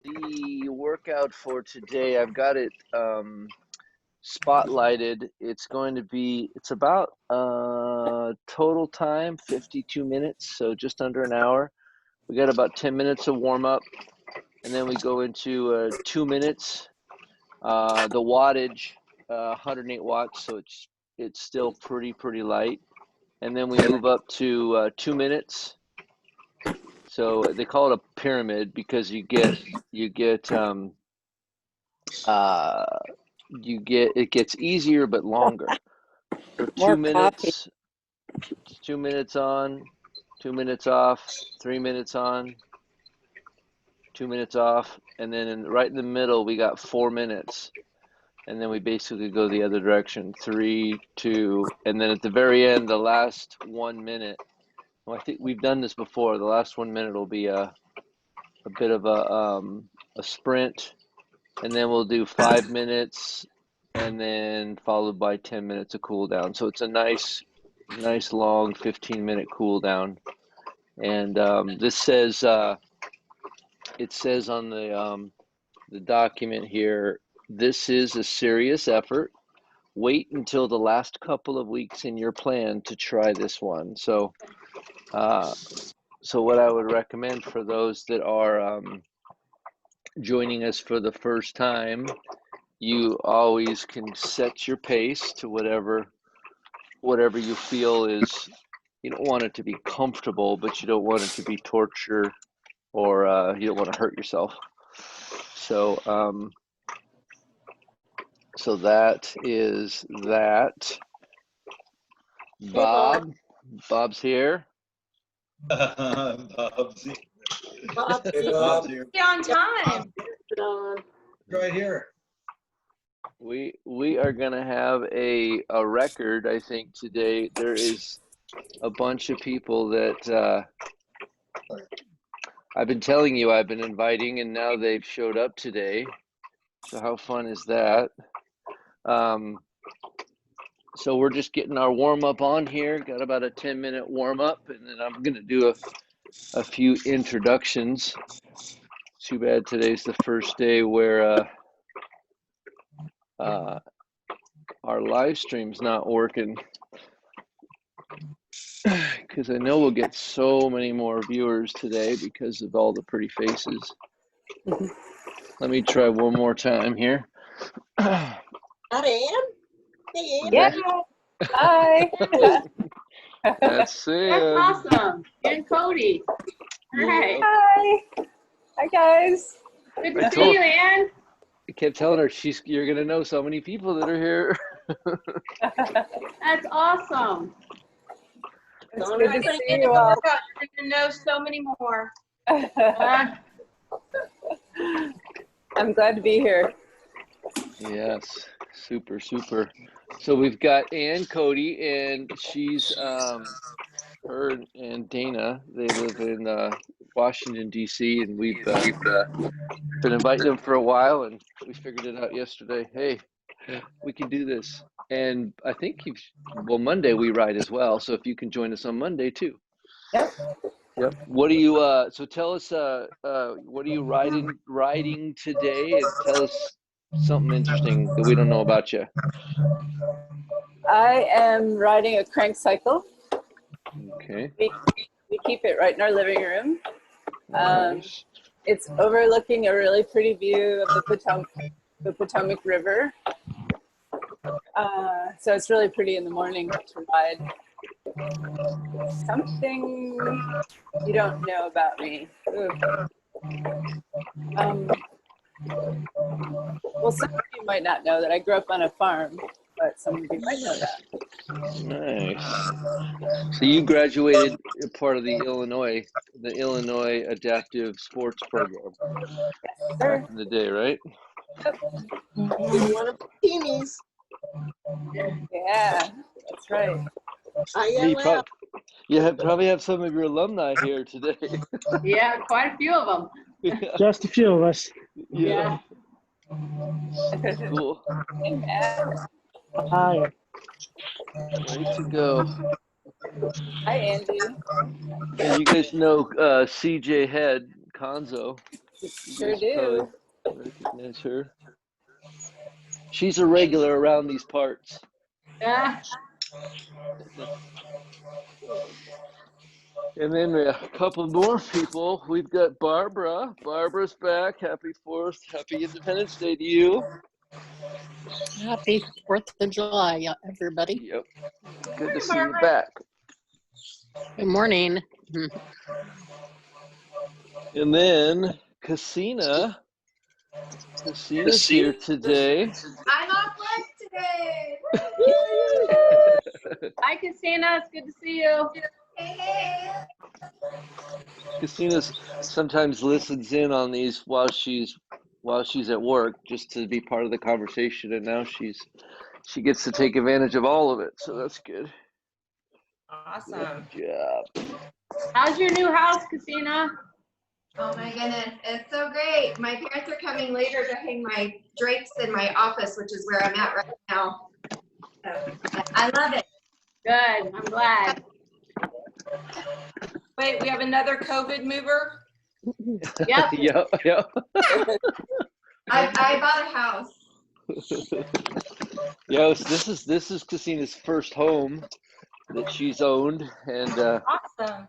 The workout for today, I've got it spotlighted. It's about total time 52 minutes, so just under an hour. We got about 10 minutes of warm up, and then we go into 2 minutes. The wattage, 108 watts, so it's still pretty light. And then we move up to 2 minutes. So they call it a pyramid because it gets easier but longer. So More coffee. 2 minutes on, 2 minutes off, 3 minutes on, 2 minutes off, and then right in the middle we got 4 minutes, and then we basically go the other direction, 3, 2, and then at the very end, the last 1 minute. Well, I think we've done this before. The last 1 minute will be a bit of a sprint, and then we'll do 5 minutes, and then followed by 10 minutes of cool down. So it's a nice long 15-minute cool down. And this says it says on the document here, this is a serious effort. Wait until the last couple of weeks in your plan to try this one. So what I would recommend for those that are joining us for the first time, you always can set your pace to whatever you feel is. You don't want it to be comfortable, but you don't want it to be torture, or you don't want to hurt yourself. So so that is that. Bob's here. Bob's here. Hey, Bob's here. on time. Right here. We are gonna have a record, I think, today. There is a bunch of people that I've been telling you I've been inviting, and now they've showed up today. So how fun is that? So we're just getting our warm up on here. Got about a 10-minute warm up, and then I'm gonna do a few introductions. Too bad today's the first day where our live stream's not working, because I know we'll get so many more viewers today because of all the pretty faces. Let me try one more time here. That Ann? Hey, Ann. Yeah. Hi. That's Sam. That's awesome. And Cody. All right. Hi. Hi, guys. Good to see you, Ann. I kept telling her you're gonna know so many people that are here. That's awesome. It's You're good to see you all. going to know so many more. I'm glad to be here. Yes, super. So we've got Ann Cody, and she's her and Dana. They live in Washington D.C., and we've been inviting them for a while, and we figured it out yesterday. Hey, we can do this, and I think Monday we ride as well. So if you can join us on Monday too. Yep. What do you? So tell us. What are you riding today, and tell us something interesting that we don't know about you. I am riding a crank cycle. Okay. We keep it right in our living room. Nice. It's overlooking a really pretty view of the Potomac River. So it's really pretty in the morning to ride. Something you don't know about me. Well, some of you might not know that I grew up on a farm, but some of you might know that. Nice. So you graduated part of the Illinois Adaptive Sports Program back in the day, right? One of the teamies. Yeah, that's right. You probably have some of your alumni here today. Yeah, quite a few of them. Yeah. Just a few of us. Yeah. Cool. Hi. Way to go. Hi, Andy. And you guys know CJ Head, Conzo. Sure do. Recognize her. She's a regular around these parts. Yeah. And then a couple more people. We've got Barbara. Barbara's back. Happy 4th. Happy Independence Day to you. Happy 4th of July, everybody. Yep. Good to see you back. Good morning. And then Cassina. Cassina's here today. I'm off work today. Hi, Christina. It's good to see you. Hey. Cassina sometimes listens in on these while she's at work, just to be part of the conversation, and now she gets to take advantage of all of it, so that's good. Awesome. Good job. How's your new house, Christina? Oh my goodness, it's so great. My parents are coming later to hang my drapes in my office, which is where I'm at right now. So, I love it. Good. I'm glad. Wait, we have another COVID mover? Yep. Yep. I bought a house. Yeah, this is Cassina's first home that she's owned, and Awesome.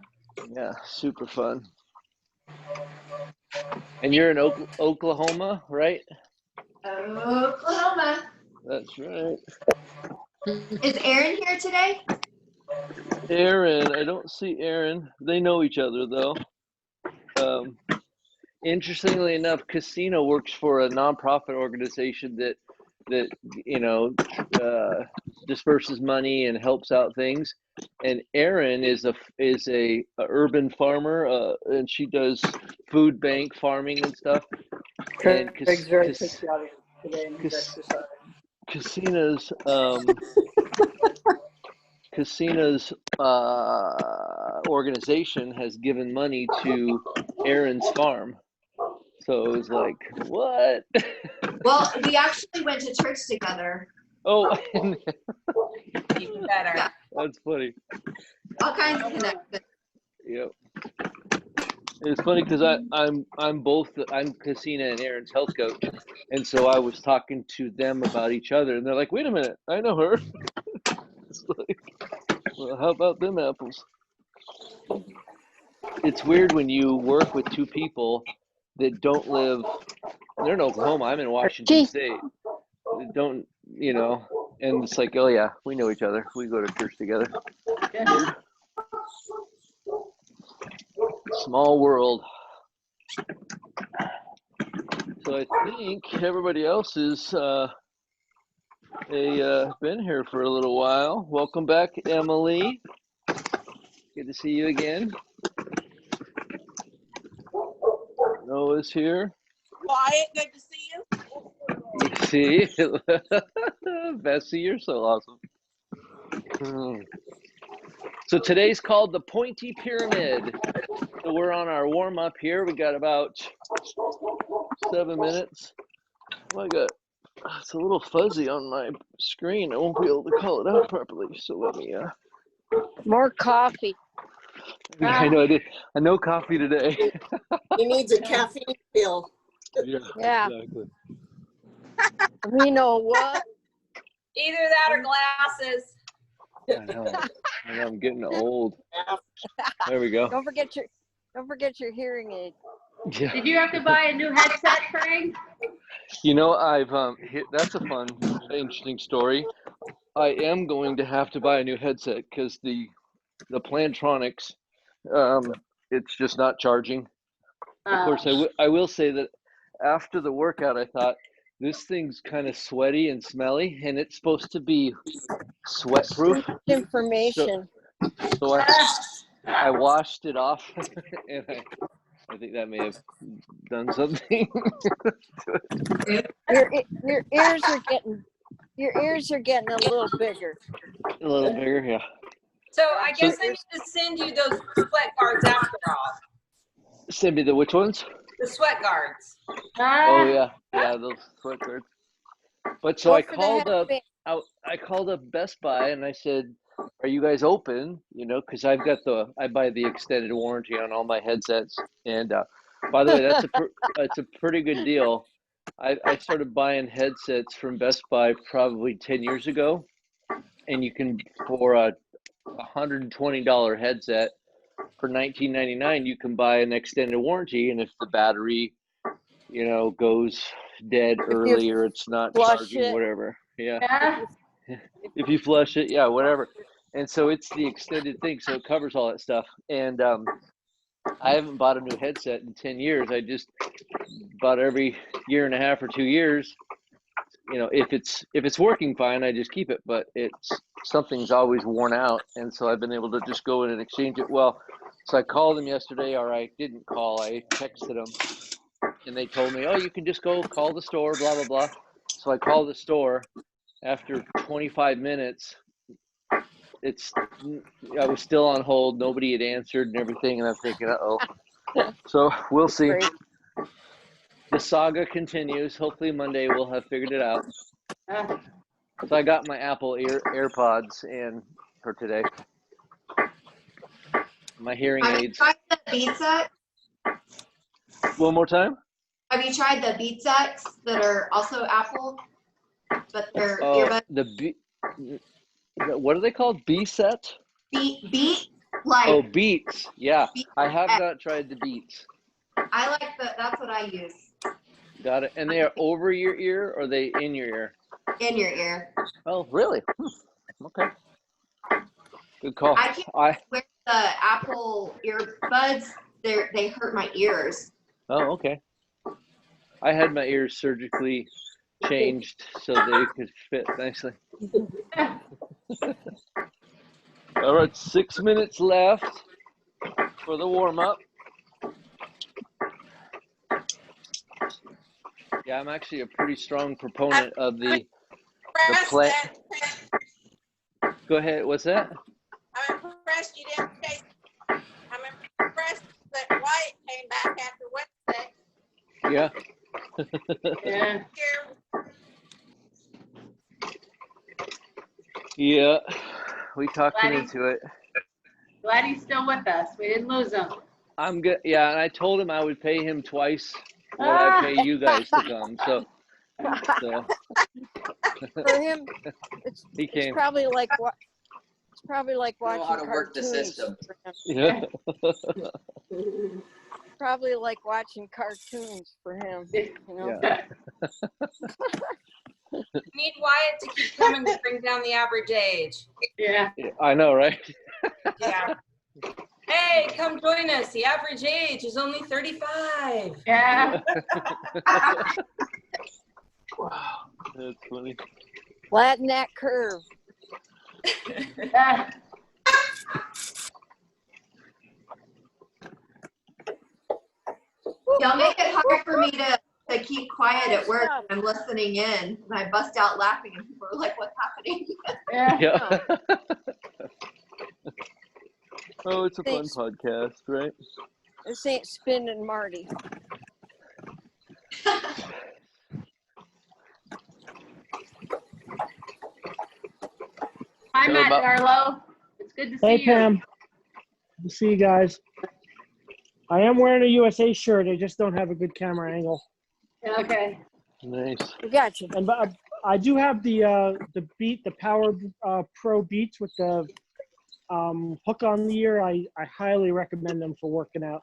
yeah, super fun. And you're in Oklahoma, right? Oklahoma. That's right. Is Aaron here today? Aaron, I don't see Aaron. They know each other though. Interestingly enough, Casino works for a nonprofit organization that disperses money and helps out things. And Erin is a urban farmer, and she does food bank farming and stuff. And Craig's very patriotic today and he's exercising. Casina's organization has given money to Erin's farm. So it was like, what? Well, we actually went to church together. Oh, Even better. Yeah. That's funny. All kinds of connections. Yep. It's funny because I'm Casina and Erin's health coach, and so I was talking to them about each other, and they're like, "Wait a minute, I know her." It's like, well, how about them apples? It's weird when you work with two people that don't live. They're in Oklahoma. I'm in Washington State. They don't, and it's like, oh yeah, we know each other. We go to church together. Weird. Small world. So I think everybody else is been here for a little while. Welcome back, Emily. Good to see you again. Noah's here. Wyatt, good to see you. You see? Bessie, you're so awesome. So today's called the Pointy Pyramid. So we're on our warm up here. We got about 7 minutes. Oh, it's a little fuzzy on my screen. I won't be able to call it out properly. So let me. More coffee. Yeah, I know. I know coffee today. He needs a caffeine pill. Yeah. Exactly. We know what? Either that or glasses. I know. I'm getting old. There we go. Don't forget your hearing aid. Yeah. Did you have to buy a new headset, Craig? I've that's a fun, interesting story. I am going to have to buy a new headset because the Plantronics, it's just not charging. Of course, I will say that after the workout, I thought this thing's kind of sweaty and smelly, and it's supposed to be sweat-proof. Information. So I washed it off, and I think that may have done something. Your ears are getting a little bigger. A little bigger, yeah. So I guess I need to send you those sweat guards after all. Send me the which ones? The sweat guards. Oh yeah, those sweat guards. But so I called up Best Buy and I said, "Are you guys open?" Because I buy the extended warranty on all my headsets, and By the way, that's a pretty good deal. I started buying headsets from Best Buy probably 10 years ago, and you can, for a $120 headset for $19.99, you can buy an extended warranty, and if the battery, goes dead early or it's not charging, whatever. Yeah. If you flush it, whatever. And so it's the extended thing, so it covers all that stuff. And I haven't bought a new headset in 10 years. I just bought every year and a half or 2 years. If it's working fine, I just keep it. But something's always worn out, and so I've been able to just go in and exchange it. Well, so I called them yesterday, or I didn't call. I texted them, and they told me, "Oh, you can just go call the store, blah blah blah." So I called the store. After 25 minutes, I was still on hold. Nobody had answered and everything, and I'm thinking, uh-oh. So we'll see. The saga continues. Hopefully Monday we'll have figured it out. So I got my Apple AirPods in for today. My hearing aids. Have you tried the Beat Set? One more time? Have you tried the Beat Sets that are also Apple, but they're earbuds? What are they called? B-set? Beat, like. Oh, Beats. Yeah, Beat I have not tried the Beats. I like that's what I use. Got it. And they are over your ear, or are they in your ear? In your ear. Oh, really? Okay. Good call. I can't wear the Apple earbuds. They hurt my ears. Oh, okay. I had my ears surgically changed so they could fit nicely. All right, 6 minutes left for the warm-up. Yeah, I'm actually a pretty strong proponent of the play. Go ahead. What's that? I'm impressed you didn't chase. I'm impressed that Wyatt came back after Wednesday. Yeah. Yeah. Yeah. We talked him into it. Glad he's still with us. We didn't lose him. I'm good. Yeah, and I told him I would pay him twice what I pay you guys to come. So. For him, He came. It's probably like what. It's probably like watching how to work the cartoons. system. Yeah. Probably like watching cartoons for him. Yeah. We need Wyatt to keep coming to bring down the average age. Yeah. I know, right? Yeah. Hey, come join us. The average age is only 35. Yeah. Wow, that's funny. Flatten that curve. Y'all make it hard for me to keep quiet at work when I'm listening in, and I bust out laughing, and people are like, "What's happening?" Yeah. Oh, it's a fun podcast, right? This ain't Spin and Marty. Hi, Matt Darlow. It's good to see you. Hey, Pam. Good to see you guys. I am wearing a USA shirt. I just don't have a good camera angle. Okay. Nice. We got you. And I do have the Power Pro Beats with the hook on the ear. I highly recommend them for working out.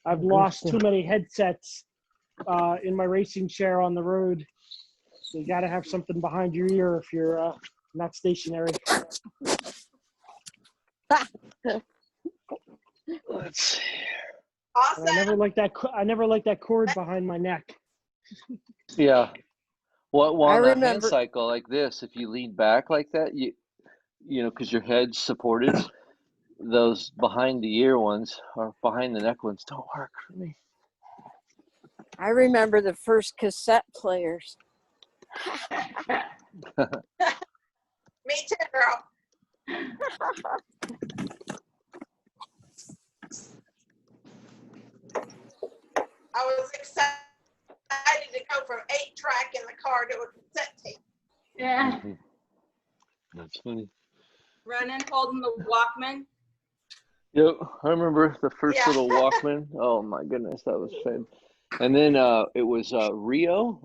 I've lost too many headsets in my racing chair on the road. So you got to have something behind your ear if you're not stationary. Let's see. Awesome. I never liked that cord behind my neck. Yeah. Well, on a hand remember. cycle like this, if you lean back like that, you know, because your head's supported, those behind the ear ones or behind the neck ones don't work for me. I remember the first cassette players. Me too, girl. I was excited to go from 8-track in the car to a cassette tape. Yeah. That's funny. Running, holding the Walkman. Yep, I remember the first Yeah. little Walkman. Oh my goodness, that was fun. And then it was Rio.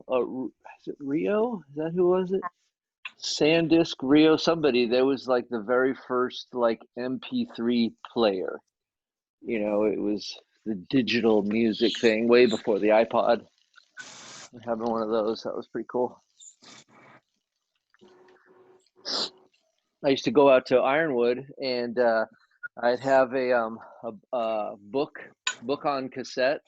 Is it Rio? Is that who was it? SanDisk Rio. Somebody. That was like the very first like MP3 player. You know, it was the digital music thing way before the iPod. Having one of those, that was pretty cool. I used to go out to Ironwood, and I'd have a book on cassette,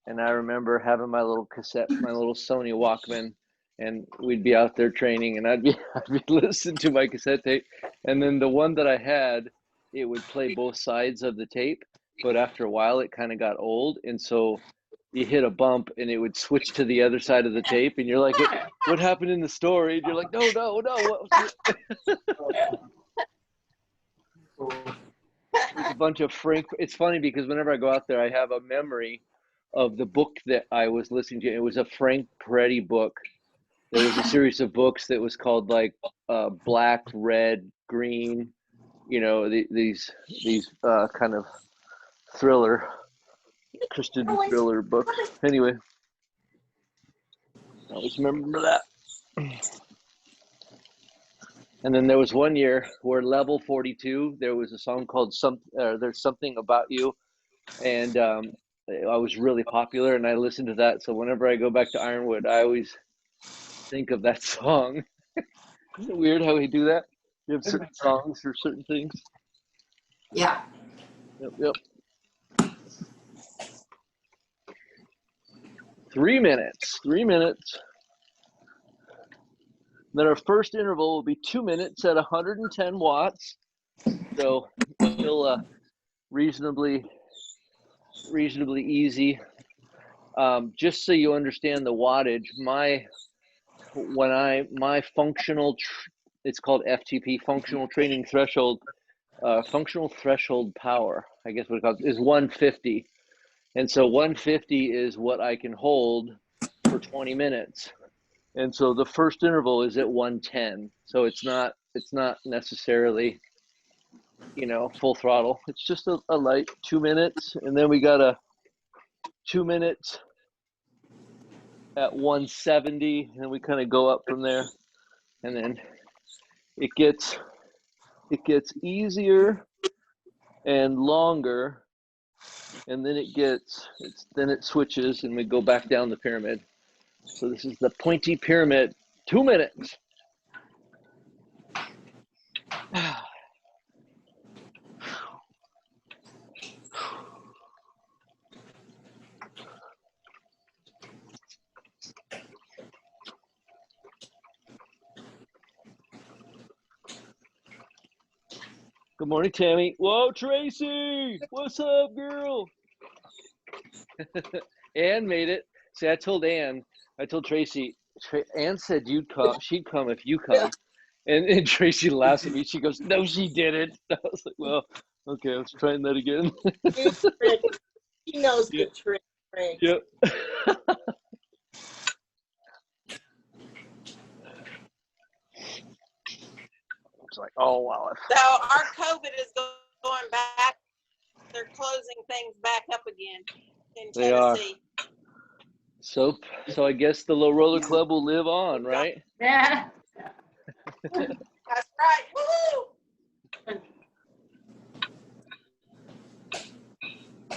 and I remember having my little cassette, my little Sony Walkman, and we'd be out there training, and I'd be listening to my cassette tape, and then the one that I had, it would play both sides of the tape, but after a while it kind of got old, and so you hit a bump and it would switch to the other side of the tape, and you're like, what happened in the story? And you're like, no, what was There's a bunch of Frank. It's funny because whenever I go out there, I have a memory of the book that I was listening to. It was a Frank Peretti book. There was a series of books that was called like Black, Red, Green. You know, these kind of Christian thriller books. Anyway, I always remember that. And then there was one year where Level 42, there was a song called There's Something About You. And I was really popular, and I listened to that. So whenever I go back to Ironwood, I always think of that song. Isn't it weird how we do that? You have certain songs for certain things. Yeah. Yep. 3 minutes. 3 minutes. Then our first interval will be 2 minutes at 110 watts. So still reasonably easy. Just so you understand the wattage, my functional, it's called FTP, functional training threshold, functional threshold power, I guess what it calls, is 150. And so 150 is what I can hold for 20 minutes. And so the first interval is at 110. So it's not necessarily, full throttle. It's just a light 2 minutes. And then we got a 2 minutes at 170, and we kind of go up from there. And then it gets easier and longer, and then it switches, and we go back down the pyramid. So this is the pointy pyramid. 2 minutes. Good morning, Tammy. Whoa, Tracy! What's up, girl? Ann made it. See, I told Tracy, Ann said she'd come if you come. And Tracy laughs at me. She goes, no, she didn't. I was like, well, okay, let's try that again. He knows the trick, Craig. Yep. It's like, oh, wow. So our COVID is going back. They're closing things back up again in They are. Tennessee. So I guess the Low Roller Club will live on, right? Yeah. That's right. Woo-hoo!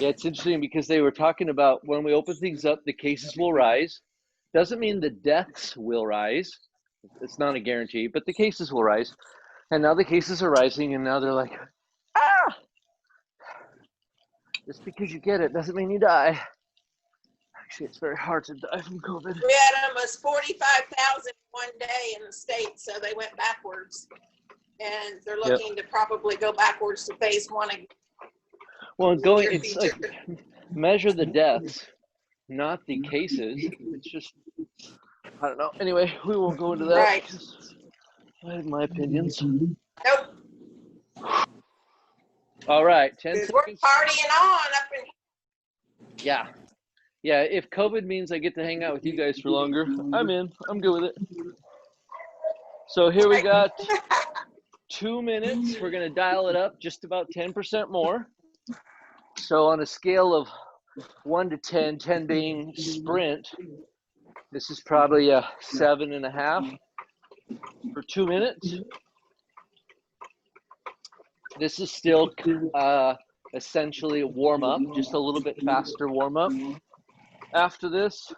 Yeah, it's interesting because they were talking about when we open things up, the cases will rise. Doesn't mean the deaths will rise. It's not a guarantee, but the cases will rise. And now the cases are rising, and now they're like, ah! Just because you get it doesn't mean you die. Actually, it's very hard to die from COVID. We had almost 45,000 one day in the States, so they went backwards. And they're looking to probably go backwards to phase 1 again. Well, it's like measure the deaths, not the cases. It's just, I don't know. Anyway, we won't go into that. Right. I have my opinions. Nope. All right, 10 We're seconds. partying on up in Yeah. Yeah, if COVID means I get to hang out with you guys for longer, I'm in. I'm good with it. So here we got 2 minutes. We're going to dial it up just about 10% more. So on a scale of 1 to 10, 10 being sprint, this is probably a 7.5 for 2 minutes. This is still essentially a warm up, just a little bit faster warm up. After this,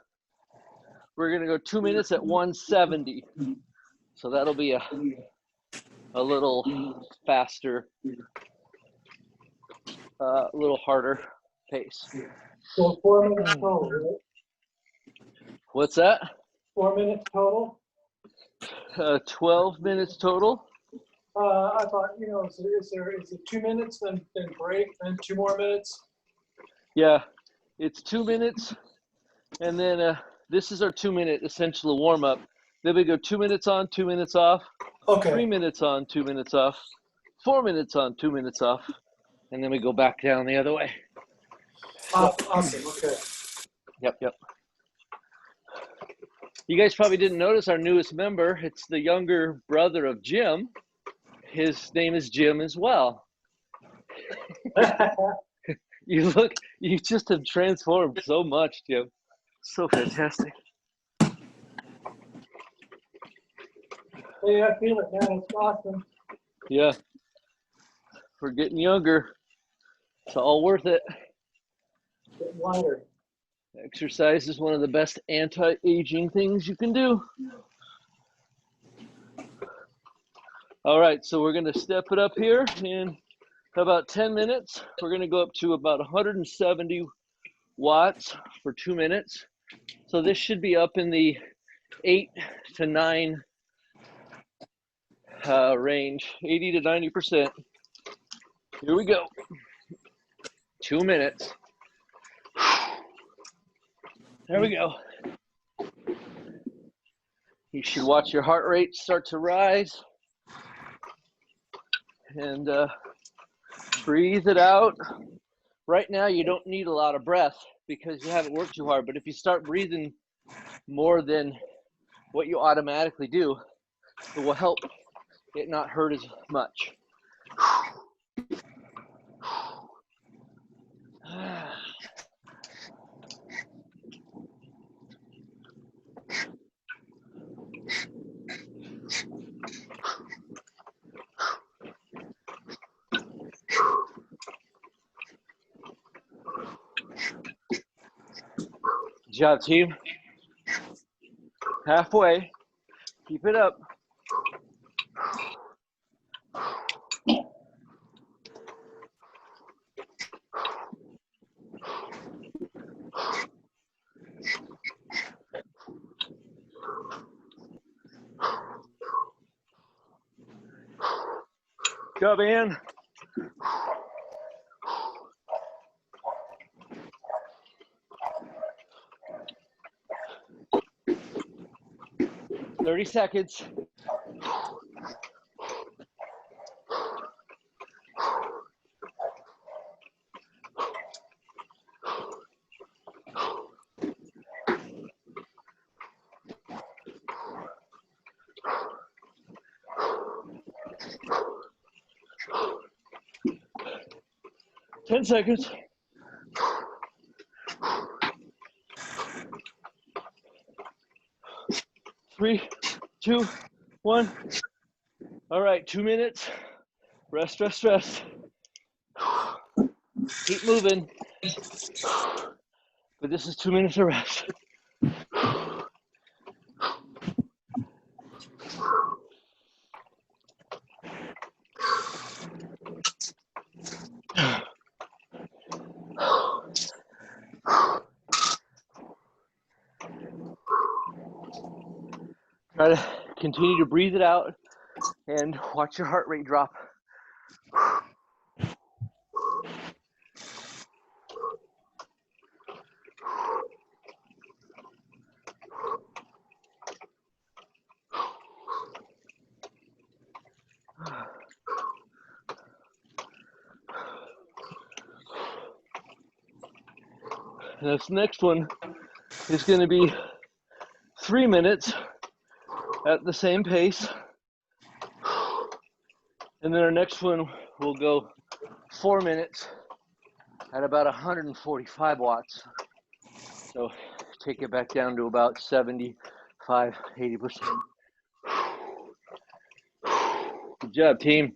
we're gonna go 2 minutes at 170. So that'll be a little faster, a little harder pace. So 4 minutes total, right? What's that? 4 minutes total? 12 minutes total. I thought, is it 2 minutes, then break, then 2 more minutes? Yeah, it's 2 minutes, and then this is our 2 minute essential warm up. Then we go 2 minutes on, 2 minutes off, Okay. 3 minutes on, 2 minutes off, 4 minutes on, 2 minutes off, and then we go back down the other way. Awesome. Okay. Yep. You guys probably didn't notice our newest member. It's the younger brother of Jim. His name is Jim as well. You just have transformed so much, Jim. So fantastic. Hey, I feel it, man. It's awesome. Yeah. We're getting younger. It's all worth it. Getting lighter. Exercise is one of the best anti-aging things you can do. All right, so we're going to step it up here in about 10 minutes. We're going to go up to about 170 watts for 2 minutes. So this should be up in the 8 to 9 range, 80 to 90%. Here we go. 2 minutes. There we go. You should watch your heart rate start to rise. And breathe it out. Right now, you don't need a lot of breath because you haven't worked too hard. But if you start breathing more than what you automatically do, it will help it not hurt as much. Good job, team. Halfway. Keep it up. Good job, Ann. Thirty seconds. 10 seconds. Three, 2, 1. All right, 2 minutes. Rest, rest, rest. Keep moving. But this is 2 minutes of rest. Try to continue to breathe it out and watch your heart rate drop. And this next one is going to be 3 minutes at the same pace. And then our next one will go 4 minutes at about 145 watts. So take it back down to about 75, 80%. Good job, team.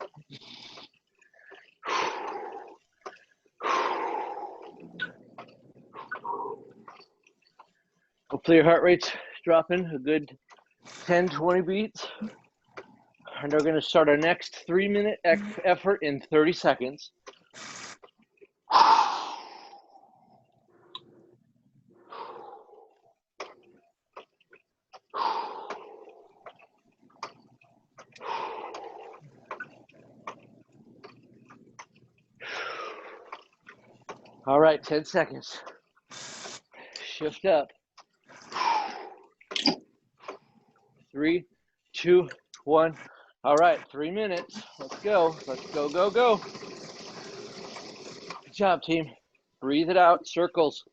Hopefully your heart rate's dropping a good 10, 20 beats. And we're gonna start our next 3-minute effort in 30 seconds. All right, 10 seconds. Shift up. 3, 2, 1. All right, 3 minutes. Let's go. Let's go, go, go. Good job, team. Breathe it out. Circles.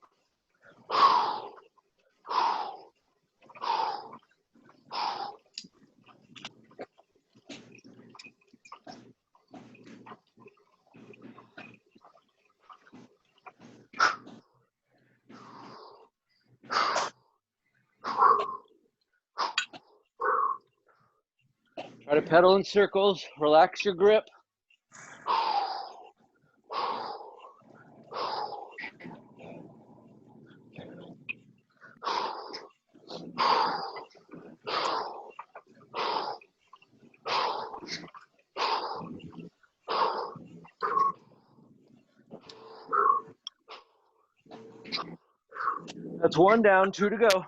Try to pedal in circles. Relax your grip. That's 1 down, 2 to go.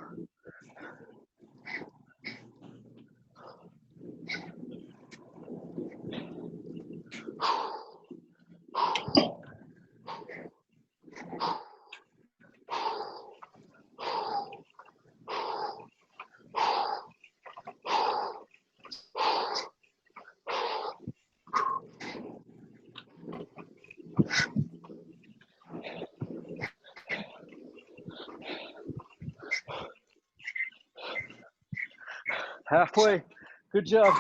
Halfway. Good job.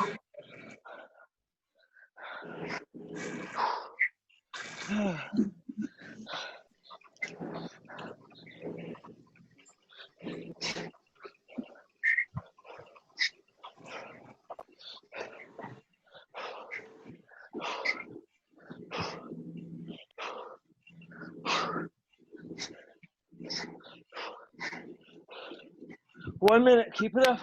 One minute. Keep it up.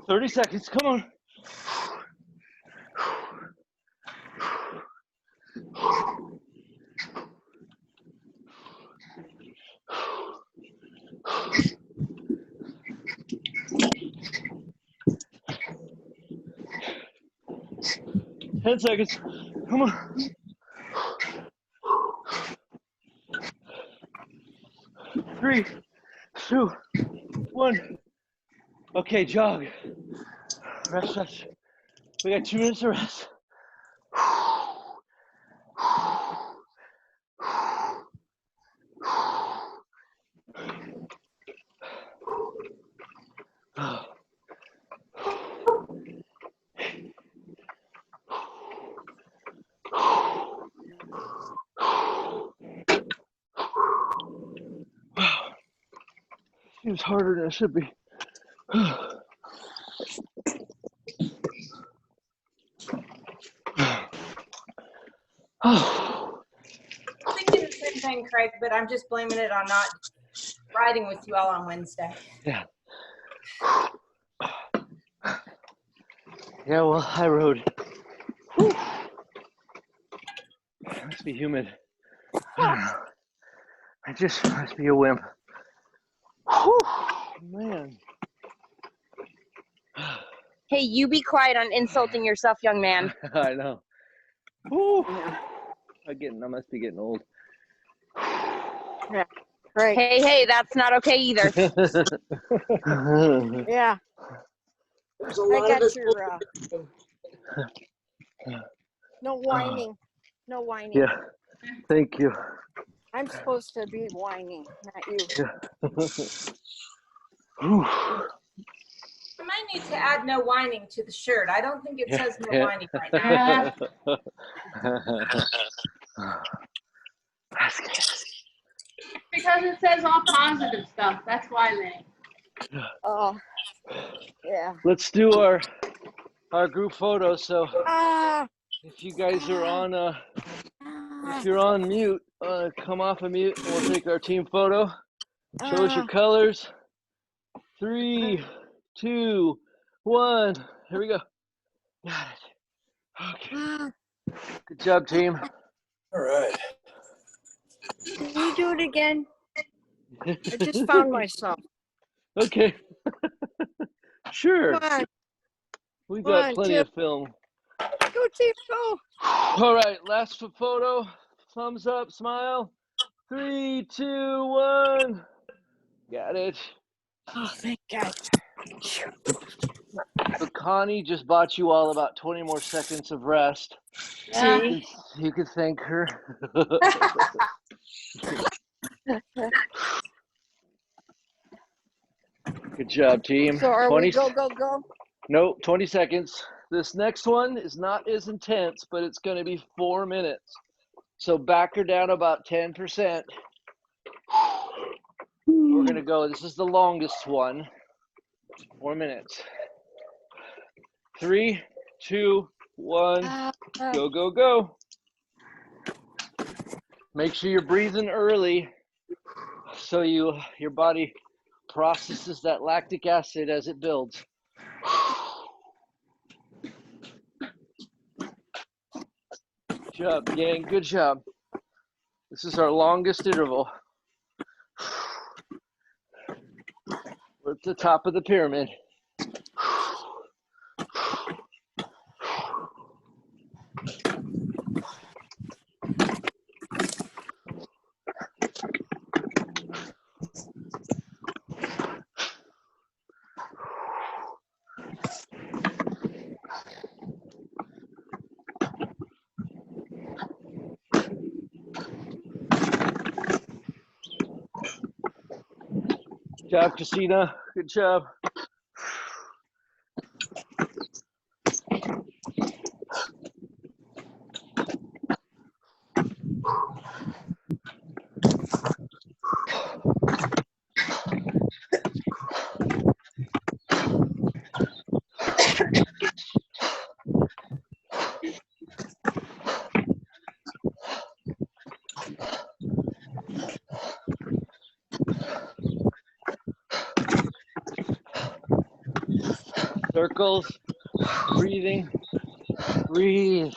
Thirty seconds. Come on. Ten seconds. Come on. 3, 2, 1. Okay, jog. Rest, rest. We got 2 minutes of rest. Wow. Seems harder than it should be. Thinking the same thing, Craig, but I'm just blaming it on not riding with you all on Wednesday. Yeah. Yeah, well, I rode. Whew. Must be humid. I just must be a wimp. Whew, man. Hey, you be quiet on insulting yourself, young man. I know. Whew. Yeah. I must be getting old. Yeah. Right. Hey, that's not okay either. Yeah. There's a I lot of got us. your, no whining. No whining. Yeah, thank you. I'm supposed to be whining, not you. Whew. I might need to add no whining to the shirt. I don't think it Yeah, says no yeah. whining right now. That's good. Because it says all positive stuff. That's why, May. Oh, yeah. Let's do our group photo. So Ah, if you guys are on if ah, you're on mute, come off of mute and we'll take our team photo. Show us your ah, colors. 3, 2, 1. Here we go. Got it. Okay. ah. Good job, team. All right. Can you do it again? I just found myself. Okay. Sure. Come on. We got 1, plenty 2. of film. Go, team, go. All right, last photo. Thumbs up, smile. 3, 2, 1. Got it. Oh, thank God. So Connie just bought you all about 20 more seconds of rest. See? You can thank her. Good job, team. So are 20. we go? Nope, 20 seconds. This next one is not as intense, but it's going to be 4 minutes. So back her down about 10%. We're going to go. This is the longest one. 4 minutes. 3, 2, 1. Go. Make sure you're breathing early so your body processes that lactic acid as it builds. Good job, gang. Good job. This is our longest interval. We're at the top of the pyramid. Good job, Christina. Good job. Circles, breathing, breathe.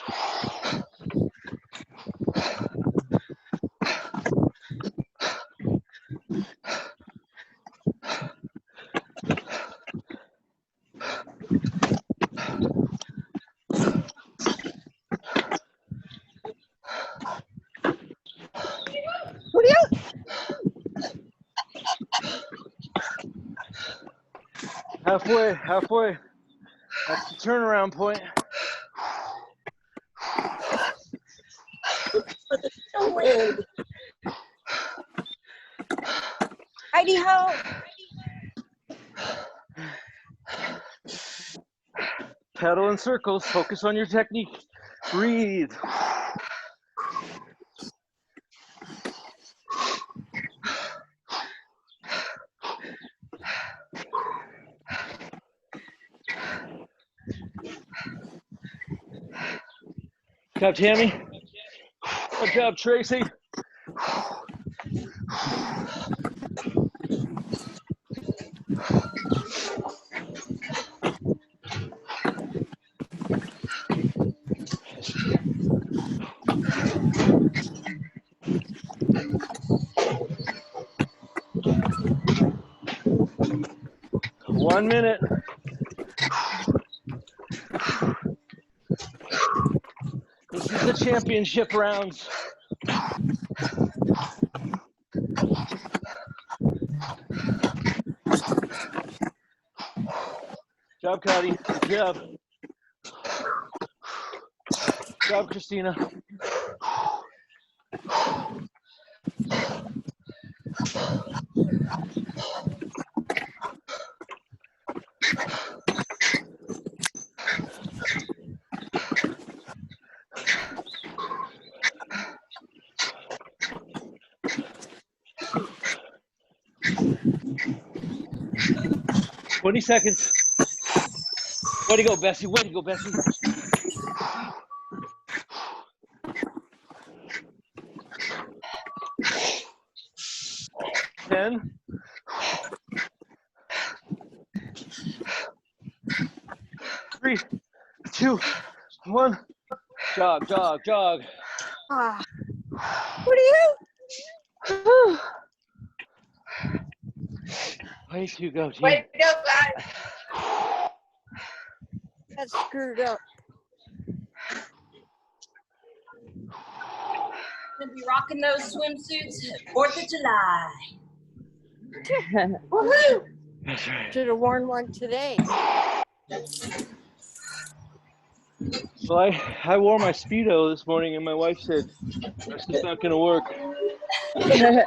Halfway. That's the turnaround point. Heidi ho! Pedal in circles. Focus on your technique. Breathe. Good job, Tammy. Good job, Tracy. One minute. This is the championship rounds. Job, Cody. Good job. Job, Christina. 20 seconds. Way to go, Bessie. Way to go, Bessie. Ten. 3, 2, 1. Jog, jog, jog. Ah, what are you? Way to go, team. Way to go, guys. That's screwed up. Gonna be rocking those swimsuits 4th of July. Woohoo! That's right. Should have worn one today. Well, I wore my Speedo this morning, and my wife said, that's just not going to work. Again,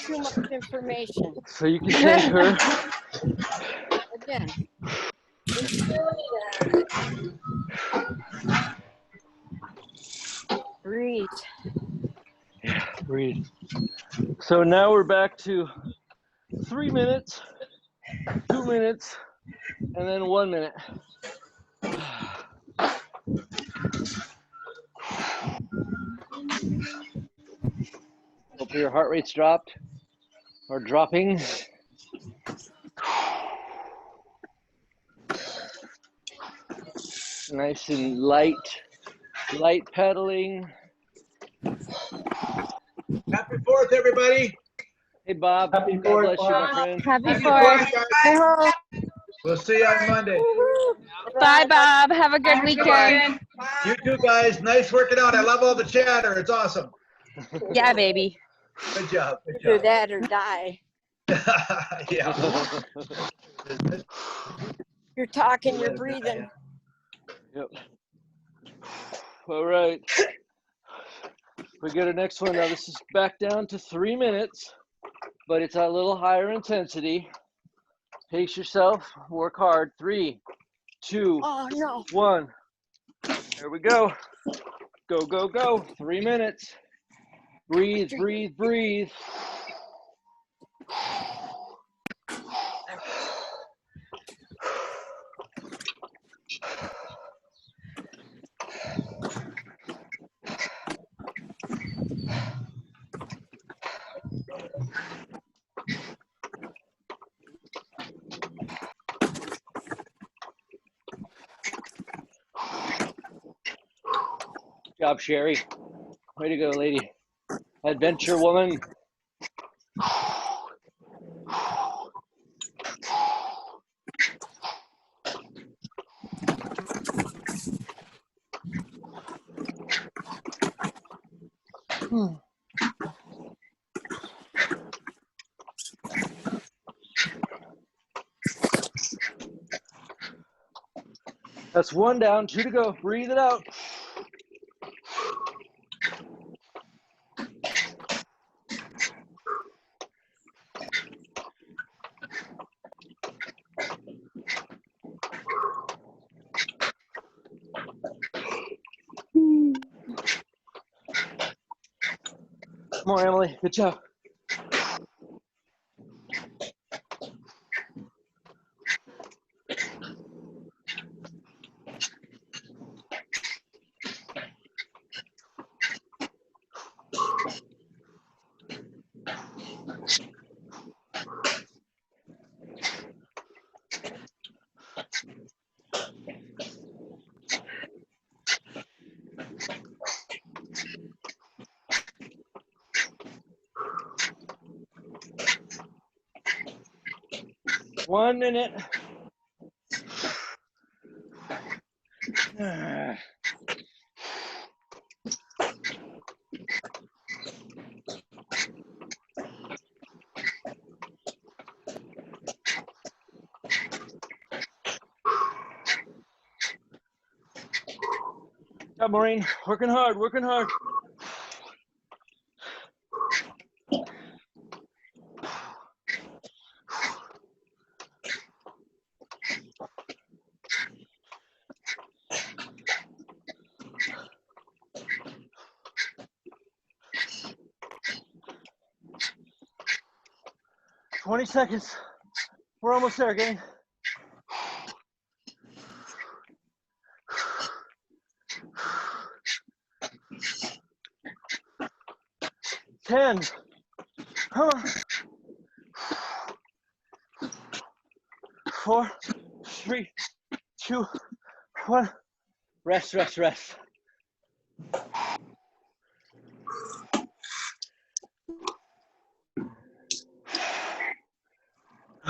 too much information. So you can thank her. Again. Breathe. Yeah, breathe. So now we're back to 3 minutes, 2 minutes, and then 1 minute. Hope your heart rate's dropped or dropping. Nice and light pedaling. Happy 4th, everybody. Hey, Bob. Happy God 4th, bless you, Bob. my friend. Happy Happy 4th. 4th, guys. I We'll see you on Monday. Bye, Bob. Have a good weekend. You too, guys. Nice working out. I love all the chatter. It's awesome. Yeah, baby. Good job. Good Either job. that or die. Yeah. You're talking, you're breathing. Yep. All right. We get our next one. Now this is back down to 3 minutes, but it's a little higher intensity. Pace yourself. Work hard. 3, 2, Oh, no. 1. Here we go. Go, go, go. 3 minutes. Breathe, breathe, breathe. Good job, Sherry. Way to go, lady. Adventure woman. That's 1 down, 2 to go. Breathe it out. Come on, Emily. Good job. One minute. Yeah, Maureen, working hard, working hard. "20 seconds. We're almost there, gang." "10. Come on. 4, 3, 2, 1. Rest, rest, rest.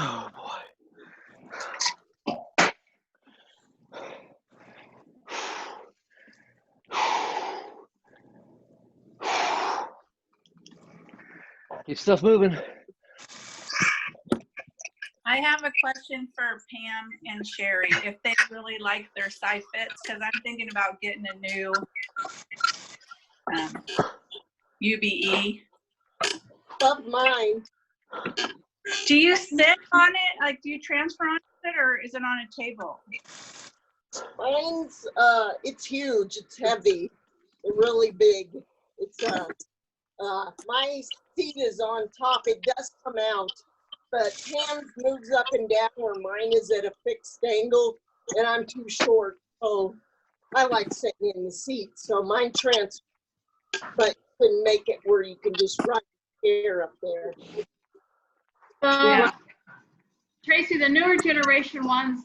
Oh boy. Keep stuff moving. I have a question for Pam and Sherry, if they really like their side fits, because I'm thinking about getting a new UBE. Love mine. Do you sit on it? Like, do you transfer on it, or is it on a table? Mine's it's huge. It's heavy, really big. It's my seat is on top. It does come out, but Pam's moves up and down where mine is at a fixed angle, and I'm too short. So I like sitting in the seat. So mine transfers, but you can make it where you can just run air up there. Yeah. Tracy, the newer generation ones,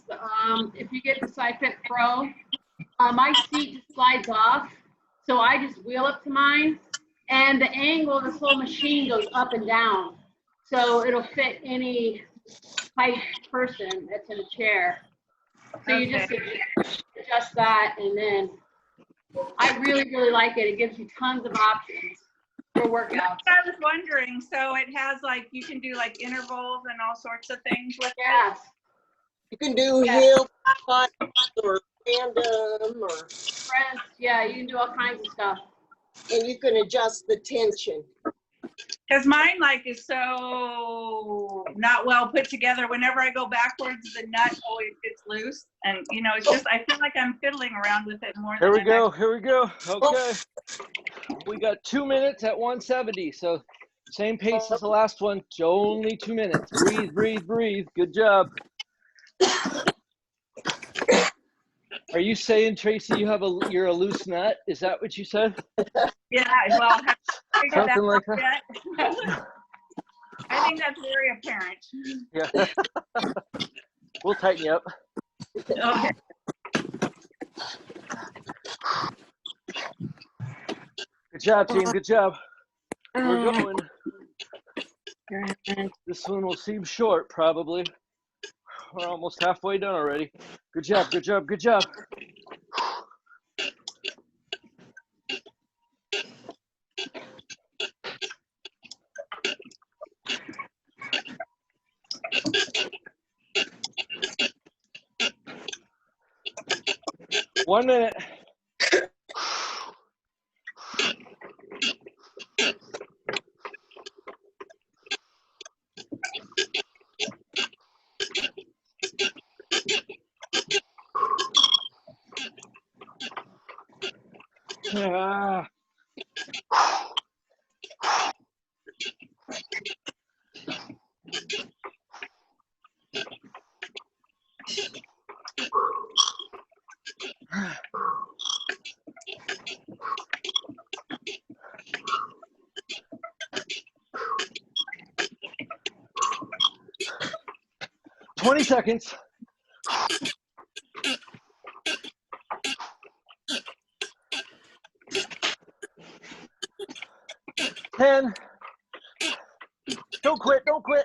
if you get the SideFit Pro, my seat just slides off, so I just wheel up to mine, and the angle of this whole machine goes up and down, so it'll fit any height person that's in a chair. So you just adjust that, and then I really, really like it. It gives you tons of options for workouts. I was wondering, so it has like, you can do like intervals and all sorts of things with Yes. You can do hill or random or press. Yeah, you can do all kinds of stuff. And you can adjust the tension. Because mine like is so not well put together. Whenever I go backwards, the nut always gets loose, and you know, it's just I feel like I'm fiddling around with it more. Here we go. Here we go. Okay. We got 2 minutes at 170. So same pace as the last one. Only 2 minutes. Breathe, breathe, breathe. Good job. Are you saying, Tracy, you're a loose nut? Is that what you said? Yeah. Well, something like that. I think that's very apparent. Yeah. We'll tighten you up. Okay. Good job, team. Good job. We're going. This one will seem short, probably. We're almost halfway done already. Good job. Good job. Good job. One minute. Ah. "20 seconds. "10. Don't quit. Don't quit.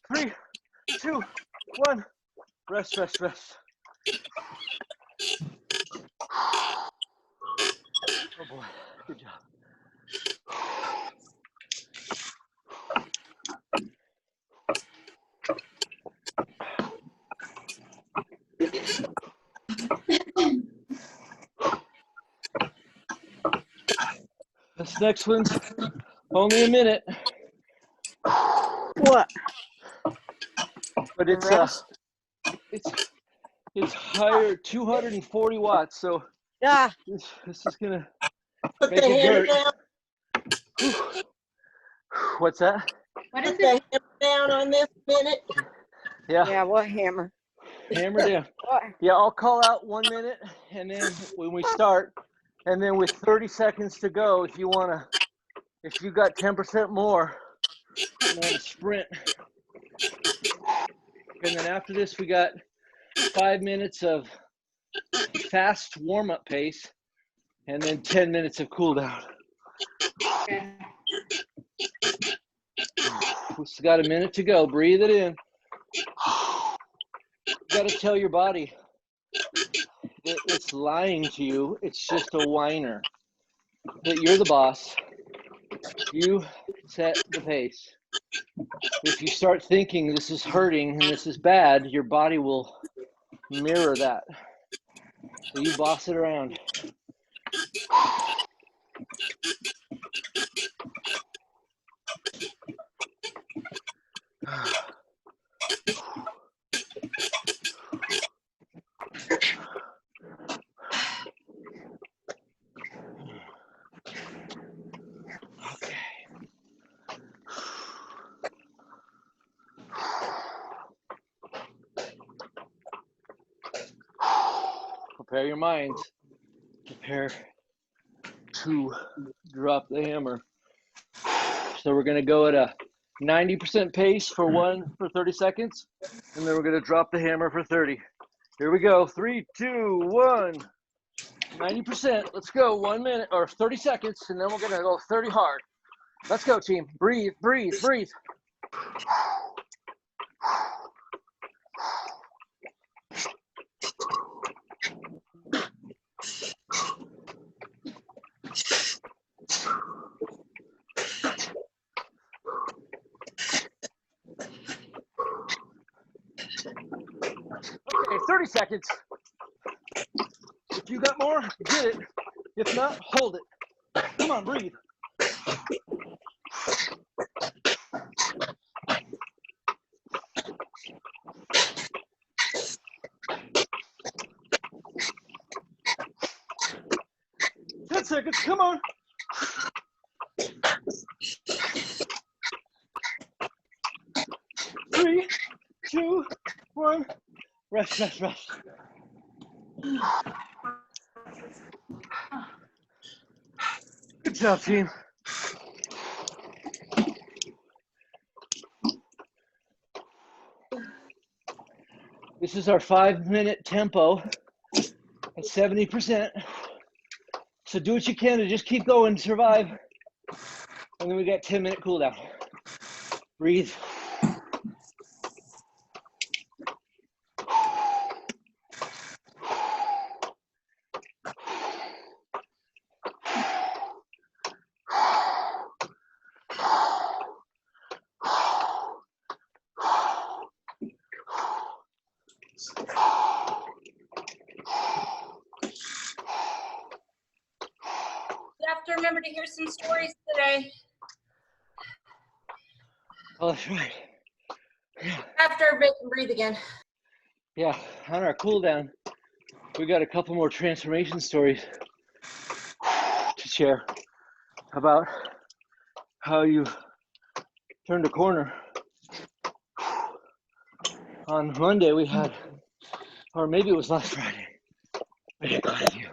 3, 2, 1. Rest, rest, rest. Oh boy, good job. This next one's only a minute. What? But The it's rest? it's higher, 240 watts. So Yeah. this is gonna Put make the it hammer hurt. down. What's that? What is Put the it? hammer down on this minute. Yeah, Yeah, what hammer? hammer down. What? Yeah, I'll call out 1 minute, and then when we start, and then with 30 seconds to go, if you got 10% more, you want to sprint. And then after this, we got 5 minutes of fast warm-up pace, and then 10 minutes of cool down. Okay. We still got a minute to go. Breathe it in. You got to tell your body that it's lying to you. It's just a whiner. That you're the boss. You set the pace. If you start thinking this is hurting and this is bad, your body will mirror that. So you boss it around. Okay. Prepare your minds. Prepare to drop the hammer. So we're going to go at a 90% pace for 30 seconds, and then we're going to drop the hammer for 30. Here we go. 3, 2, 1. 90%. Let's go. 1 minute or 30 seconds, and then we're going to go 30 hard. Let's go, team. Breathe, breathe, breathe. Okay, 30 seconds. If you got more, get it. If not, hold it. Come on, breathe. Ten seconds, come on. Three, 2, 1. Rest, rest, rest. Good job, team. This is our 5-minute tempo at 70%. So do what you can to just keep going, survive. And then we got 10-minute cool down. Breathe. You have to remember to hear some stories today. Oh, that's right. Yeah. After a bit and breathe again. Yeah, on our cool down, we got a couple more transformation stories to share about how you turned a corner. On Monday we had, or maybe it was last Friday, I didn't call you.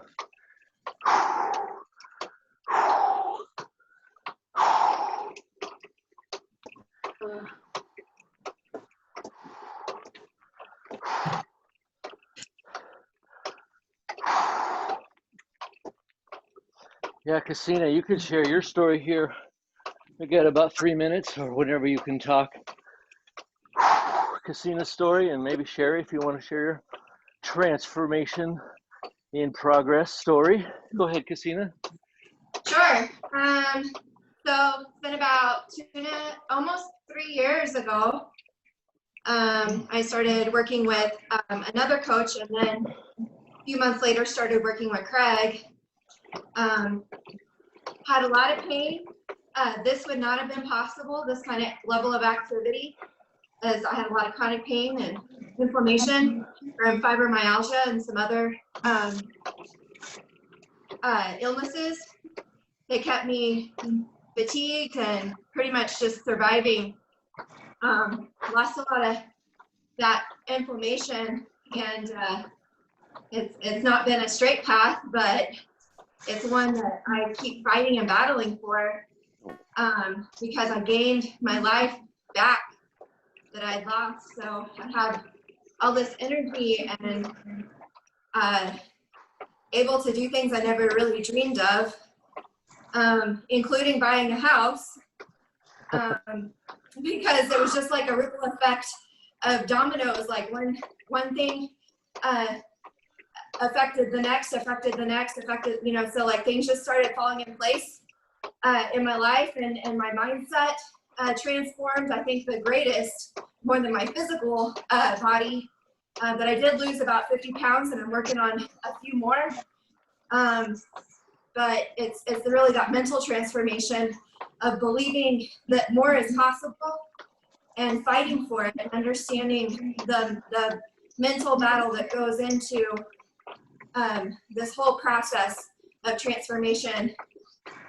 Yeah, Christina, you could share your story here. We got about 3 minutes or whenever you can talk. Casina's story, and maybe Sherry, if you want to share your transformation in progress story. Go ahead, Casina. Sure. So it's been about almost 3 years ago. I started working with another coach, and then a few months later started working with Craig. Had a lot of pain. This would not have been possible, this kind of level of activity, as I had a lot of chronic pain and inflammation from fibromyalgia and some other illnesses. They kept me fatigued and pretty much just surviving. Lost a lot of that inflammation, and it's not been a straight path, but it's one that I keep fighting and battling for, because I gained my life back that I'd lost. So I have all this energy and able to do things I never really dreamed of, including buying a house, because it was just like a ripple effect of dominoes. Like one thing affected the next, you know, so like things just started falling in place in my life, and my mindset transformed. I think the greatest, more than my physical body, that I did lose about 50 pounds, and I'm working on a few more. But it's really that mental transformation of believing that more is possible and fighting for it, and understanding the mental battle that goes into this whole process of transformation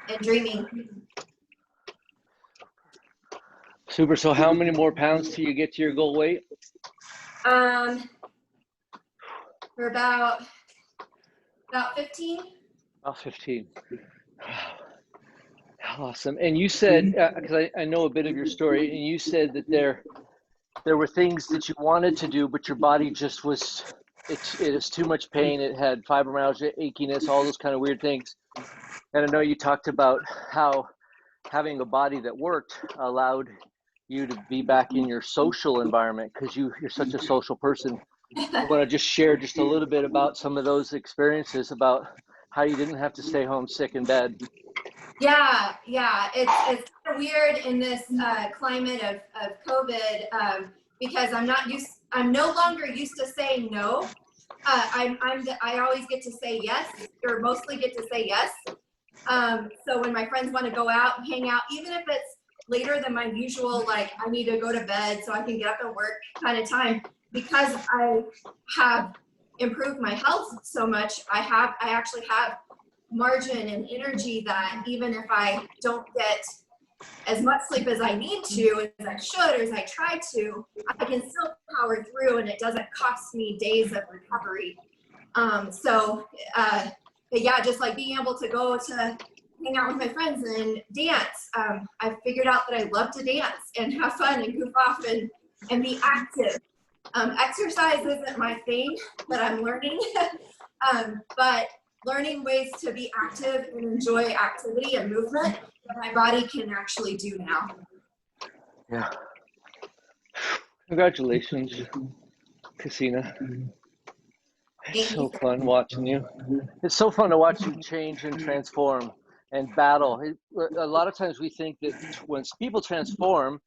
and dreaming. Super. So how many more pounds till you get to your goal weight? For about 15. About 15. Awesome. And you said, because I know a bit of your story, and you said that there were things that you wanted to do, but your body just was, it is too much pain. It had fibromyalgia, achiness, all those kind of weird things. And I know you talked about how having a body that worked allowed you to be back in your social environment, because you're such a social person. I want to just share just a little bit about some of those experiences, about how you didn't have to stay home sick in bed. Yeah, it's kind of weird in this climate of COVID, because I'm no longer used to saying no. I always get to say yes, or mostly get to say yes. So when my friends want to go out and hang out, even if it's later than my usual, like I need to go to bed so I can get up and work kind of time, because I have improved my health so much, I actually have margin and energy that even if I don't get as much sleep as I need to, as I should, or as I try to, I can still power through, and it doesn't cost me days of recovery. But yeah, just like being able to go to hang out with my friends and dance. I figured out that I love to dance and have fun and goof off and be active. Exercise isn't my thing, but I'm learning. But learning ways to be active and enjoy activity and movement that my body can actually do now. Yeah. Congratulations, Casina. It's so fun watching you. It's so fun to watch you change and transform and battle. A lot of times we think that when people transform,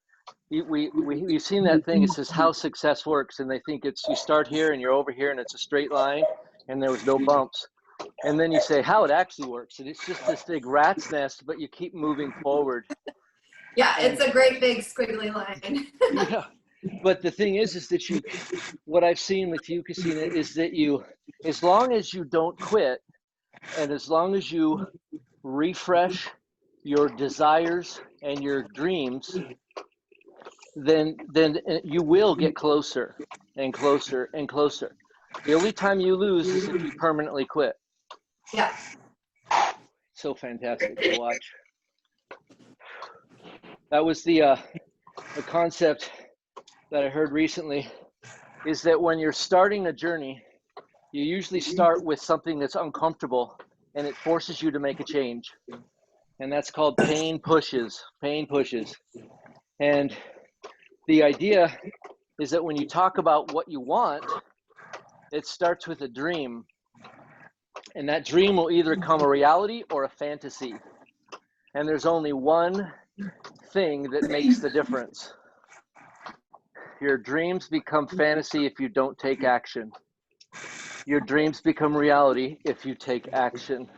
we've seen that thing. It says how success works, and they think it's you start here and you're over here and it's a straight line and there was no bumps. And then you say how it actually works, and it's just this big rat's nest, but you keep moving forward. Yeah, it's a great big squiggly line. Yeah, but the thing is that what I've seen with you, Casina, is that you, as long as you don't quit, and as long as you refresh your desires and your dreams, then you will get closer and closer and closer. The only time you lose is if you permanently quit. Yeah. So fantastic to watch. That was the concept that I heard recently, is that when you're starting a journey, you usually start with something that's uncomfortable, and it forces you to make a change. And that's called pain pushes. And the idea is that when you talk about what you want, it starts with a dream. And that dream will either come a reality or a fantasy. And there's only one thing that makes the difference. Your dreams become fantasy if you don't take action. Your dreams become reality if you take action.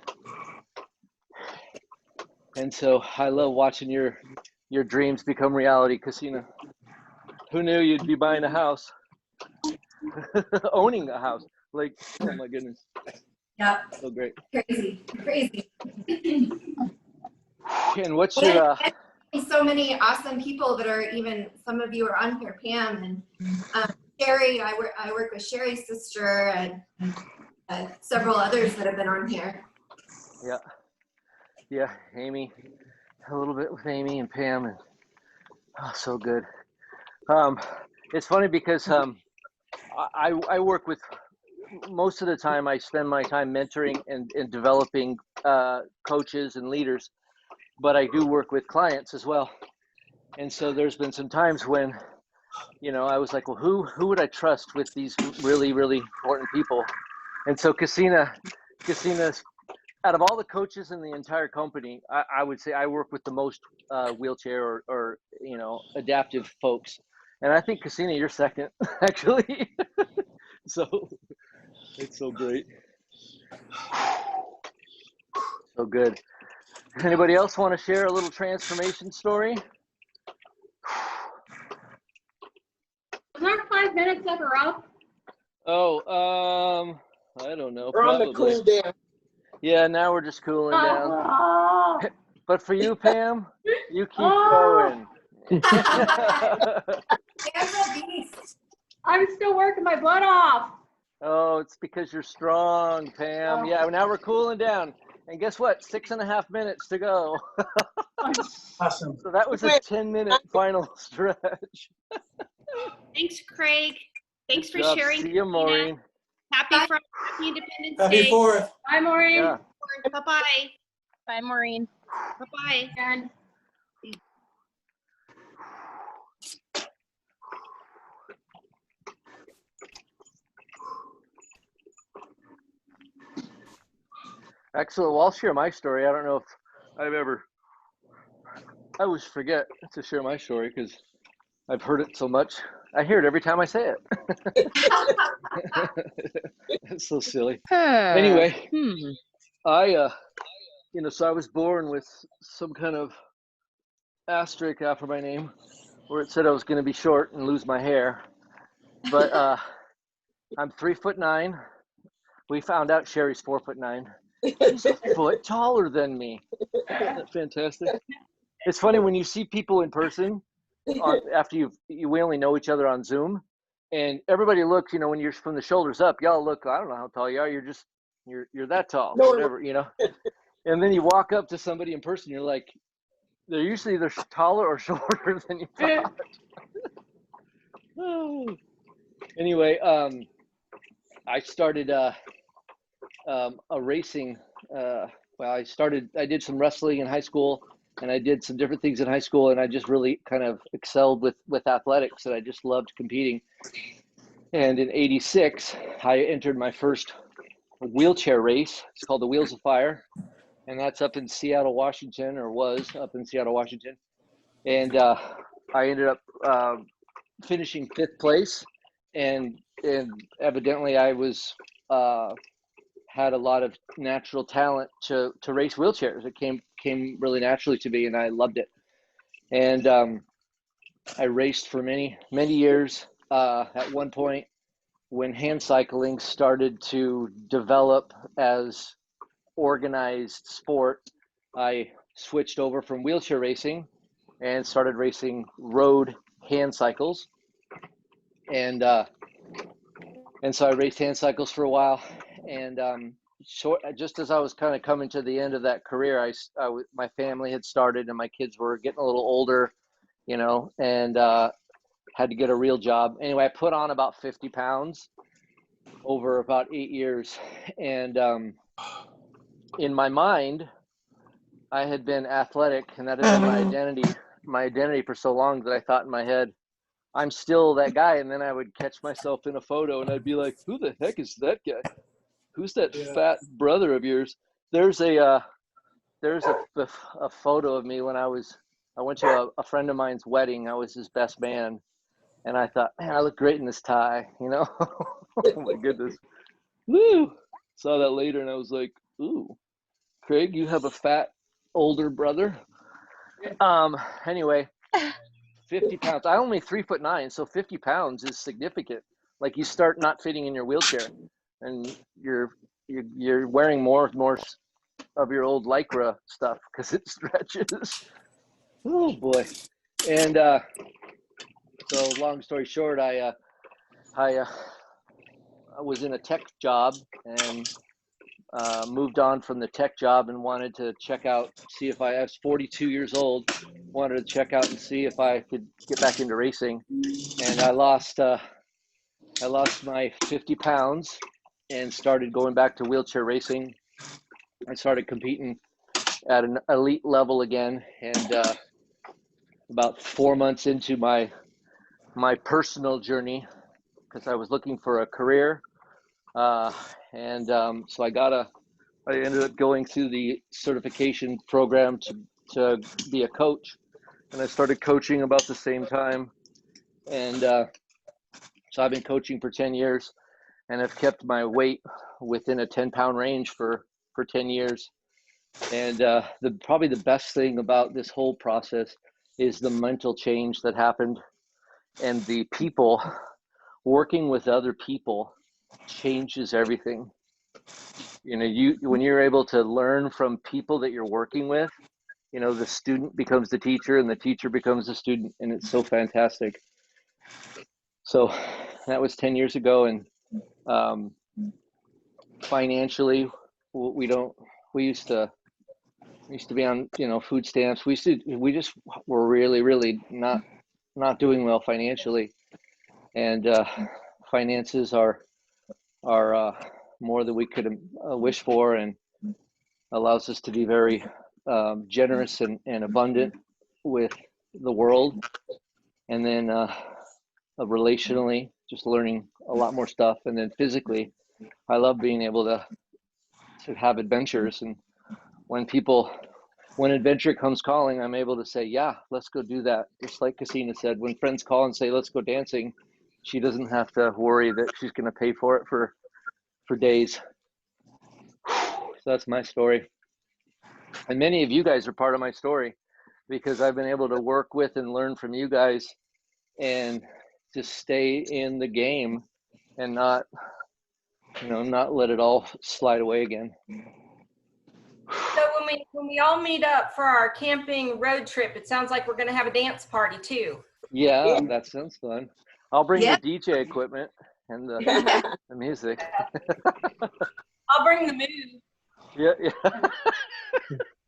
And so I love watching your dreams become reality, Casina. Who knew you'd be buying a house? Owning a house. Like, oh my goodness. Yep. So great. Crazy. And what's your so many awesome people that are, even some of you are on here, Pam and Sherry. I work with Sherry's sister and several others that have been on here. Yeah, Amy, a little bit with Amy and Pam, and so good. It's funny because I work with, most of the time I spend my time mentoring and developing coaches and leaders, but I do work with clients as well. And so there's been some times when, I was like, well, who would I trust with these really, really important people? And so Casina's, out of all the coaches in the entire company, I would say I work with the most wheelchair or adaptive folks. And I think, Casina, you're second, actually. So it's so great. So good. Anybody else want to share a little transformation story? Was our 5 minutes ever up? Oh, I don't know. We're on the cool down. Yeah, now we're just cooling down. But for you, Pam, you keep going. I'm still working my butt off. Oh, it's because you're strong, Pam. Yeah, now we're cooling down. And guess what? 6.5 minutes to go. Awesome. So that was a 10-minute final stretch. Thanks, Craig. Thanks for Good job. sharing. See you, Maureen. Happy Friday, Happy Independence Happy Day. 4th. Bye, Maureen. Yeah. Bye-bye. Bye, Maureen. Bye-bye. And Excellent. Well, I'll share my story. I don't know if I always forget to share my story because I've heard it so much. I hear it every time I say it. It's so silly. Anyway, I, so I was born with some kind of asterisk after my name where it said I was going to be short and lose my hair. But I'm 3'9". We found out Sherry's 4'9". She's a foot taller than me. Isn't that fantastic? It's funny when you see people in person after we only know each other on Zoom, and everybody looks, when you're from the shoulders up, y'all look, I don't know how tall you are, you're that tall, whatever, And then you walk up to somebody in person, you're like, they're usually either taller or shorter than you thought. Anyway, I started a racing. I did some wrestling in high school, and I did some different things in high school, and I just really kind of excelled with athletics, and I just loved competing. And in '86, I entered my first wheelchair race. It's called the Wheels of Fire, and that's up in Seattle, Washington, or was up in Seattle, Washington. And I ended up finishing 5th place, and evidently I was had a lot of natural talent to race wheelchairs. It came really naturally to me, and I loved it. And I raced for many years. At one point, when hand cycling started to develop as organized sport, I switched over from wheelchair racing and started racing road hand cycles. And so I raced hand cycles for a while, and just as I was kind of coming to the end of that career, my family had started, and my kids were getting a little older, and had to get a real job. Anyway, I put on about 50 pounds over about 8 years, and in my mind, I had been athletic, and that had been my identity for so long that I thought in my head, I'm still that guy. And then I would catch myself in a photo and I'd be like, who the heck is that guy? Who's that fat brother of yours? There's a photo of me when I went to a friend of mine's wedding. I was his best man. And I thought, man, I look great in this tie, you know? Oh my goodness. Woo! Saw that later and I was like, ooh, Craig, you have a fat older brother. Anyway, 50 pounds. I'm only 3'9", so 50 pounds is significant. Like you start not fitting in your wheelchair, and you're wearing more of your old Lycra stuff because it stretches. Oh boy! And so, long story short, I was in a tech job and moved on from the tech job and wanted to check out, see if I was 42 years old, wanted to check out and see if I could get back into racing. And I lost my 50 pounds and started going back to wheelchair racing. I started competing at an elite level again. And about 4 months into my personal journey, because I was looking for a career. So I ended up going through the certification program to be a coach, and I started coaching about the same time. And so I've been coaching for 10 years and have kept my weight within a 10-pound range for 10 years. And probably the best thing about this whole process is the mental change that happened, and the people working with other people changes everything. You know, when you're able to learn from people that you're working with, you know, the student becomes the teacher and the teacher becomes the student, and it's so fantastic. So that was 10 years ago. And financially, we used to be on, you know, food stamps. We just were really not doing well financially. And finances are more than we could wish for, and allows us to be very generous and abundant with the world. And then relationally, just learning a lot more stuff. And then physically, I love being able to have adventures. And when adventure comes calling, I'm able to say, yeah, let's go do that. Just like Casina said, when friends call and say, let's go dancing, she doesn't have to worry that she's going to pay for it for days. So that's my story. And many of you guys are part of my story, because I've been able to work with and learn from you guys and just stay in the game and not let it all slide away again. So when we all meet up for our camping road trip, it sounds like we're going to have a dance party too. Yeah, that sounds fun. I'll bring the DJ equipment and the music. I'll bring the moves. Yeah.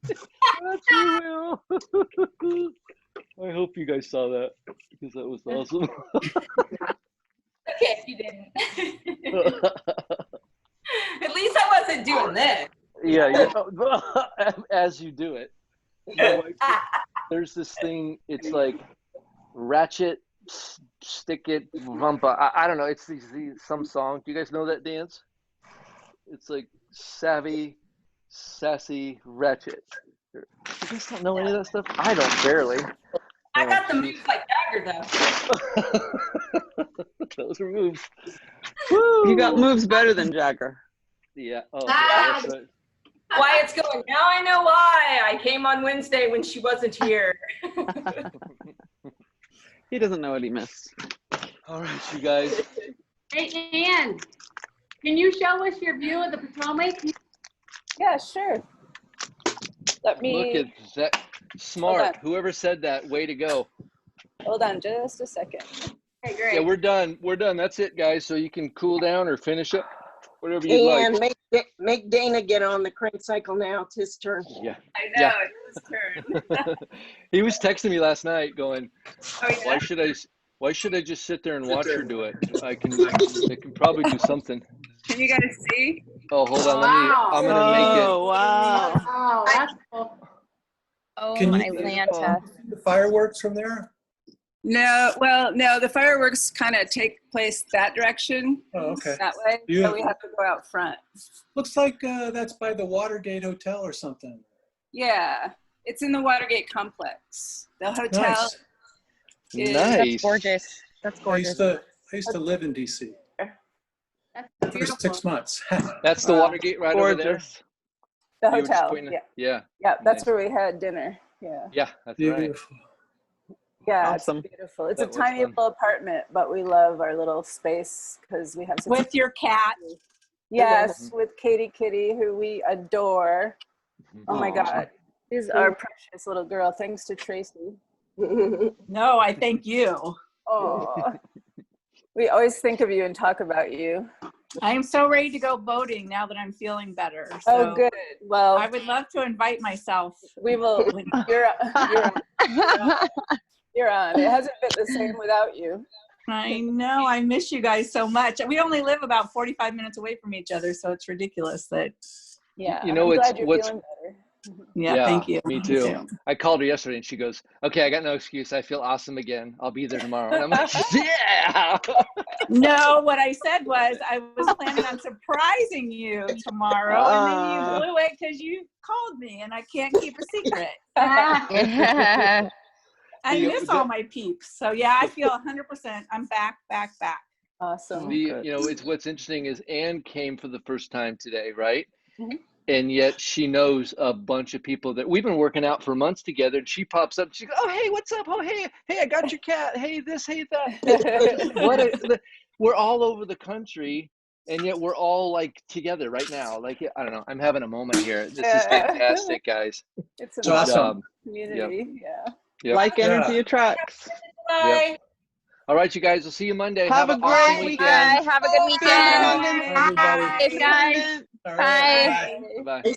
That's you will. I hope you guys saw that, because that was awesome. Okay, if you didn't. At least I wasn't doing this. Yeah, as you do it. There's this thing, it's like ratchet, stick it, vampa. I don't know, it's some song. Do you guys know that dance? It's like savvy, sassy, ratchet. You guys don't know any of that stuff? I don't, barely. I got the moves like Jagger though. Those are moves. Woo! You got moves better than Jagger. Yeah. Oh, yeah, that's right. Wyatt's going, now I know why I came on Wednesday when she wasn't here. He doesn't know what he missed. All right, you guys. Hey, Ann, can you show us your view of the Potomac? Yeah, sure. Let me look at that. Smart. Whoever said that, way to go. Hold on just a second. Okay, great. Yeah, we're done. We're done. That's it, guys. So you can cool down or finish up, whatever you like. And make Dana get on the crank cycle now. It's his turn. Yeah. I know, it's his turn. He was texting me last night going, Oh, yeah? why should I just sit there and watch her do it? I can probably do something. Can you guys see? Oh, hold on. I'm going to make it. Oh, wow. Oh, that's cool. Oh, Can my you- Lanta. The fireworks from there? No, well, no, the fireworks kind of take place that direction. Oh, okay. That way. So we Beautiful. have to go out front. Looks like that's by the Watergate Hotel or something. Yeah. It's in the Watergate complex. The hotel. Nice. is Nice. Gorgeous. That's I gorgeous. used to live in DC That's for beautiful. 6 months. That's the Watergate right over there. Gorgeous. The You were just hotel. pointing Yeah. at- Yeah. Yeah, that's Nice. where we had dinner. Yeah. Yeah, that's right. Beautiful. Yeah, Awesome. it's beautiful. It's That a was tiny fun. little apartment, but we love our little space because we have such With your cat. Yes, with Katie Kitty, who we adore. Oh my Aw. God. She's our precious little girl, thanks to Tracy. No, I thank you. Oh, we always think of you and talk about you. I am so ready to go voting now that I'm feeling better. Oh, So good. Well, I would love to invite myself. we will. You're on. It hasn't been the same without you. I know. I miss you guys so much. We only live about 45 minutes away from each other, so it's ridiculous that. Yeah. You know, I'm it's glad you're what's feeling better. Yeah, thank you. Me too. I called her yesterday and she goes, "Okay, I got no excuse. I feel awesome again. I'll be there tomorrow." And I'm like, "Yeah." No, what I said was I was planning on surprising you tomorrow, and then you blew it because you called me, and I can't keep a secret. I miss all my peeps. So yeah, I feel 100%. I'm back. Awesome. You know, it's what's interesting is Anne came for the first time today, right? Mhm. And yet she knows a bunch of people that we've been working out for months together. And she pops up. She goes, "Oh, hey, what's up? Oh, hey, I got your cat. Hey, this, hey, that." We're all over the country, and yet we're all like together right now. Like, I don't know. I'm having a moment here. This is fantastic, guys. It's an Good awesome job. community. Yeah. Yep. Like energy attracts. Bye. Yep. All right, you guys. We'll see you Monday. Have a an great awesome weekend. Bye. Have a good weekend. Independence. Everybody. Safe, guys. All right. Bye. Bye. Bye.